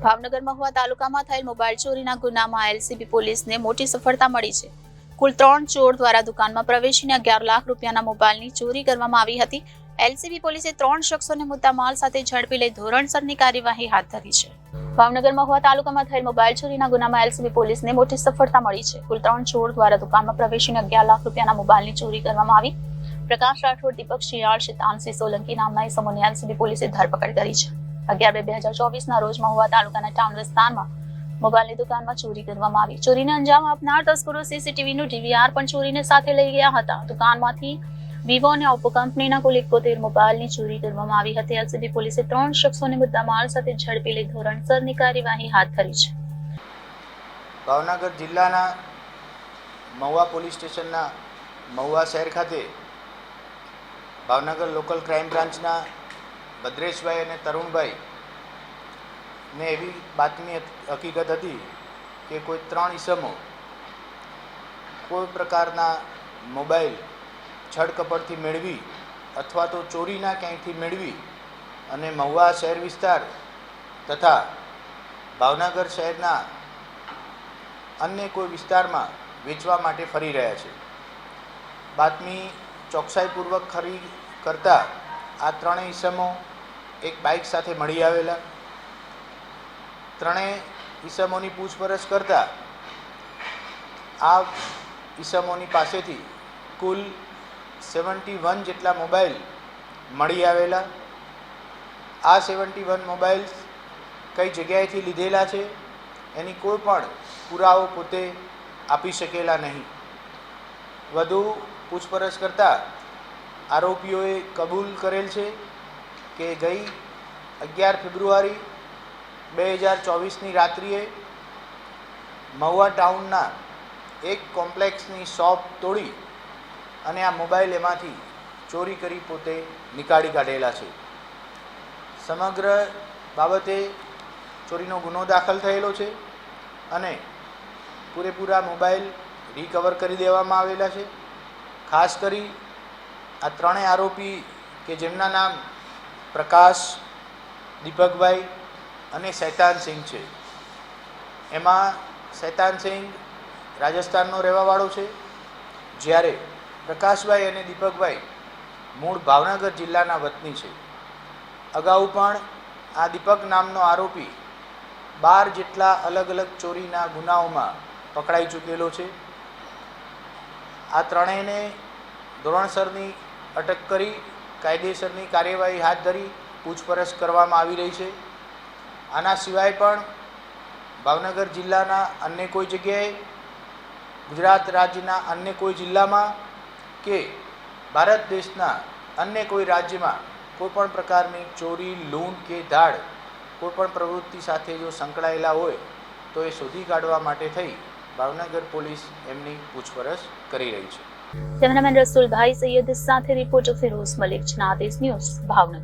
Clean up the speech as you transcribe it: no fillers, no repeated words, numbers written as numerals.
ભાવનગર મહુવા તાલુકામાં થયેલ મોબાઈલ ચોરીના ગુનામાં એલસીબી પોલીસને મોટી સફળતા મળી છે। કુલ 3 ચોર દ્વારા દુકાનમાં પ્રવેશીને 11 લાખ રૂપિયાના મોબાઈલની ચોરી કરવામાં આવી હતી। એલસીબી પોલીસે 3 શખ્સોને મુદ્દામાલ સાથે ઝડપી લઈ ધોરણસરની કાર્યવાહી હાથ ધરી છે। ભાવનગર મહુવા તાલુકામાં થયેલ મોબાઈલ ચોરીના ગુનામાં એલસીબી પોલીસને મોટી સફળતા મળી છે। કુલ 3 ચોર દ્વારા દુકાનમાં પ્રવેશીને 11 લાખ રૂપિયાના મોબાઈલની ચોરી કરવામાં આવી। પ્રકાશ રાઠોડ, દીપક શિયાળ, શેતાનસિંહ સોલંકી નામના ઇસમોની એલસીબી પોલીસે ધરપકડ કરી છે। 11/2/2024ના રોજ મહુવા તાલુકાના ટાઉન વિસ્તારમાં મોબાઈલની દુકાનમાં ચોરી કરવામાં આવી। ચોરીને અંજામ આપનાર તસ્કરો સીસીટીવીનું ડીવીઆર પણ ચોરીને સાથે લઈ ગયા હતા। દુકાનમાંથી વિવો અને ઓપ્પો કંપનીના કુલ 71 મોબાઈલની ચોરી કરવામાં આવી હતી। એલસીબી પોલીસે 3 શખ્સોને મુદ્દામાલ સાથે ઝડપી લઈ ધોરણસરની કાર્યવાહી હાથ ધરી છે। ભાવનગર જિલ્લાના મહુવા પોલીસ સ્ટેશનના મહુવા શહેર ખાતે ભાવનગર લોકલ ક્રાઇમ બ્રાન્ચના ભદ્રેશભાઈ અને તરુણભાઈ ને એવી બાતમી હકીકત હતી કે કોઈ 3 ઈસમો કોઈ પ્રકારના મોબાઈલ છળકપટથી મેળવી અથવા તો ચોરીના ક્યાંયથી મેળવી અને મહુવા શહેર વિસ્તાર તથા ભાવનગર શહેરના અન્ય કોઈ વિસ્તારમાં વેચવા માટે ફરી રહ્યા છે। બાતમી ચોકસાઈપૂર્વક ખરી કરતા આ 3 ઈસમો એક બાઇક સાથે મળી આવેલા। 3 ઈસમોની પૂછપરછ કરતા આ ઈસમોની પાસેથી કુલ 71 જેટલા મોબાઈલ મળી આવેલા। આ 71 મોબાઈલ કઈ જગ્યાએથી લીધેલા છે એની કોઈ પણ પુરાવો પોતે આપી શકેલા નહીં। વધુ પૂછપરછ કરતા આરોપીઓએ કબૂલ કરેલ છે કે ગઈ 11 ફેબ્રુઆરી 2024ની રાત્રિએ મહુવા ટાઉનના એક કોમ્પ્લેક્સની શોપ તોડી અને આ મોબાઈલ એમાંથી ચોરી કરી પોતે નીકાળી કાઢેલા છે। સમગ્ર બાબતે ચોરીનો ગુનો દાખલ થયેલો છે અને પૂરેપૂરા મોબાઈલ રિકવર કરી દેવામાં આવેલા છે। ખાસ કરી આ 3 આરોપી કે જેમના નામ પ્રકાશ, દીપકભાઈ અને શૈતાનસિંહ છે, એમાં શૈતાનસિંહ રાજસ્થાનનો રહેવાવાળો છે, જ્યારે પ્રકાશભાઈ અને દીપકભાઈ મૂળ ભાવનગર જિલ્લાના વતની છે। અગાઉ પણ આ દીપક નામનો આરોપી 12 જેટલા અલગ અલગ ચોરીના ગુનાઓમાં પકડાઈ ચૂકેલો છે। આ 3ને ધોરણસરની અટક કરી કાયદેસરની કાર્યવાહી હાથ ધરી પૂછપરછ કરવામાં આવી રહી છે। આના સિવાય પણ ભાવનગર જિલ્લાના અન્ય કોઈ જગ્યાએ, ગુજરાત રાજ્યના અન્ય કોઈ જિલ્લામાં કે ભારત દેશના અન્ય કોઈ રાજ્યમાં કોઈપણ પ્રકારની ચોરી, લૂંટ કે ધાડ કોઈપણ પ્રવૃત્તિ સાથે જો સંકળાયેલા હોય તો એ શોધી કાઢવા માટે થઈ ભાવનગર પોલીસ એમની પૂછપરછ કરી રહી છે। કેમેરામેન રસુલભાઈ સૈયદ સાથે રિપોર્ટર ફિરોઝ મલિક, જનાદેશ ન્યૂઝ, ભાવનગર।